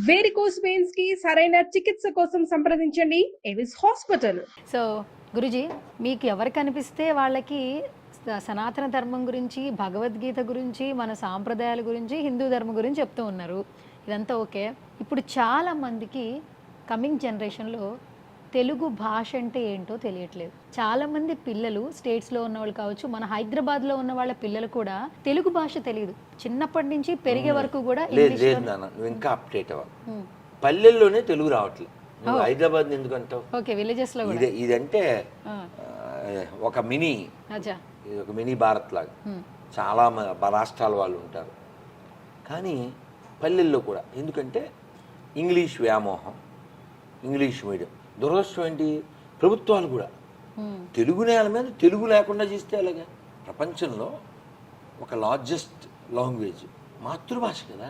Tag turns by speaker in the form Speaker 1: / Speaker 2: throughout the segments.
Speaker 1: Varicose veins కి సరైన చికిత్స కోసం సంప్రదించండి ఎవిస్ హాస్పిటల్.
Speaker 2: సో గురుజీ, మీకు ఎవరికి అనిపిస్తే వాళ్ళకి సనాతన ధర్మం గురించి, భగవద్గీత గురించి, మన సాంప్రదాయాల గురించి, హిందూ ధర్మం గురించి చెప్తూ ఉన్నారు. ఇదంతా ఓకే. ఇప్పుడు చాలా మందికి కమింగ్ జనరేషన్లో తెలుగు భాష అంటే ఏంటో తెలియట్లేదు. చాలామంది పిల్లలు స్టేట్స్లో ఉన్న వాళ్ళు కావచ్చు, మన హైదరాబాద్లో ఉన్న వాళ్ళ పిల్లలు కూడా తెలుగు భాష తెలియదు. చిన్నప్పటి నుంచి పెరిగే వరకు కూడా
Speaker 3: నువ్వు ఇంకా అప్డేట్ అవ్వాలి. పల్లెల్లోనే తెలుగు రావట్లేదు. నువ్వు హైదరాబాద్ ఎందుకు అంటావు?
Speaker 2: ఓకే, విలేజెస్లో
Speaker 3: ఇదంటే ఒక మినీ భారత్ లాగా చాలా రాష్ట్రాల వాళ్ళు ఉంటారు. కానీ పల్లెల్లో కూడా ఎందుకంటే ఇంగ్లీష్ వ్యామోహం, ఇంగ్లీష్ మీడియం. దురదృష్టం ఏంటి, ప్రభుత్వాలు కూడా తెలుగు నేల మీద తెలుగు లేకుండా చేస్తే అలాగా. ప్రపంచంలో ఒక లార్జెస్ట్ లాంగ్వేజ్ మాతృభాష కదా.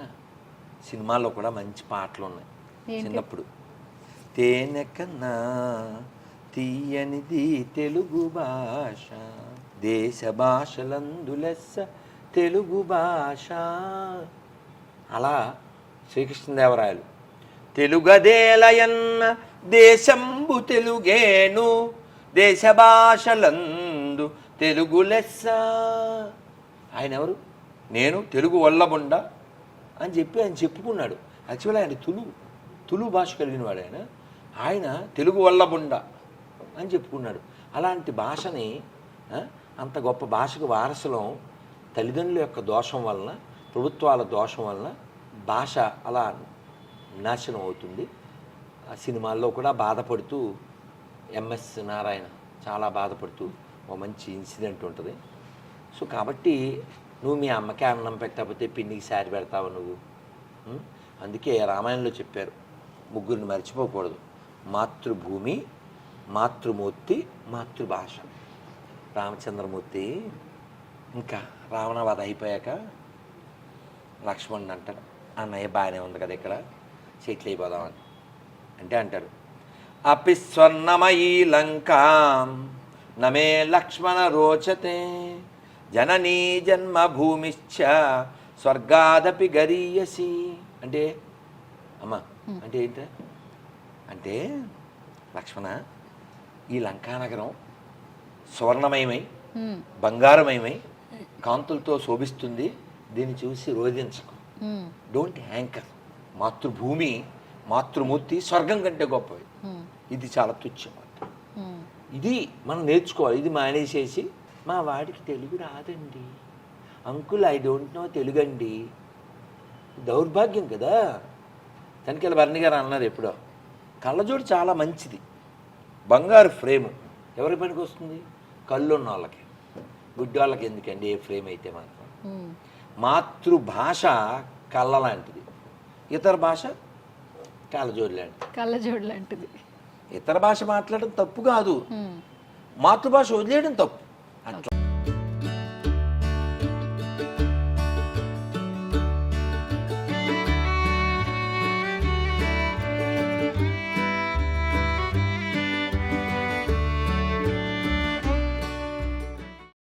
Speaker 3: సినిమాల్లో కూడా మంచి పాటలు ఉన్నాయి. చిన్నప్పుడు తేనె కన్నా తీయనిది తెలుగు భాష, దేశ భాషలందు లెస్స తెలుగు భాష. అలా శ్రీకృష్ణదేవరాయలు తెలుగదేలయన్న దేశంబు తెలుగేను, దేశ భాషలందు తెలుగు లెస్స. ఆయన ఎవరు? నేను తెలుగు వల్లబొండ అని చెప్పి ఆయన చెప్పుకున్నాడు. యాక్చువల్లీ ఆయన తులు భాష కలిగిన వాడు. ఆయన తెలుగు వల్లబొండ అని చెప్పుకున్నాడు. అలాంటి భాషని, అంత గొప్ప భాషకు వారసులం తల్లిదండ్రుల యొక్క దోషం వలన, ప్రభుత్వాల దోషం వలన భాష అలా నాశనం అవుతుంది. ఆ సినిమాల్లో కూడా బాధపడుతూ ఎంఎస్ నారాయణ చాలా బాధపడుతూ ఓ మంచి ఇన్సిడెంట్ ఉంటుంది. సో కాబట్టి నువ్వు మీ అమ్మకి అన్నం పెట్టకపోతే పిన్నికి సారి పెడతావు నువ్వు. అందుకే రామాయణంలో చెప్పారు, ముగ్గురిని మర్చిపోకూడదు: మాతృభూమి, మాతృమూర్తి, మాతృభాష. రామచంద్రమూర్తి ఇంకా రావణవధ అయిపోయాక లక్ష్మణుడు అంటారు, అన్నయ్య బాగానే ఉంది కదా, ఇక్కడ సెటిల్ అయిపోదామని అంటే అంటారు, అపి స్వర్ణమయీ లంకాం నమే లక్ష్మణ రోచతే, జననీ జన్మభూమిశ్చ స్వర్గాదపి గరీయసి. అంటే అమ్మా అంటే ఏంట అంటే, లక్ష్మణ, ఈ లంకానగరం సువర్ణమయమై బంగారమయమై కాంతులతో శోభిస్తుంది, దీన్ని చూసి రోధించకు, డోంట్ హ్యాంకర్. మాతృభూమి, మాతృమూర్తి స్వర్గం కంటే గొప్పవి. ఇది చాలా తుచ్చం. ఇది మనం నేర్చుకోవాలి. ఇది మానేసేసి మా వాడికి తెలుగు రాదండి uncle, I don't know Telugu అండి, దౌర్భాగ్యం కదా. తనికెళ్ళ భరణి గారు అన్నారు ఎప్పుడో, కళ్ళజోడు చాలా మంచిది, బంగారు ఫ్రేము ఎవరి పనికి వస్తుంది? కళ్ళు ఉన్న వాళ్ళకి, గుడ్డి వాళ్ళకి ఎందుకండి ఏ ఫ్రేమ్ అయితే మాత్రం. మాతృభాష కళ్ళ లాంటిది, ఇతర భాష కళ్ళజోడు లాంటిది. ఇతర భాష మాట్లాడడం తప్పు కాదు, మాతృభాష వదిలేయడం తప్పు.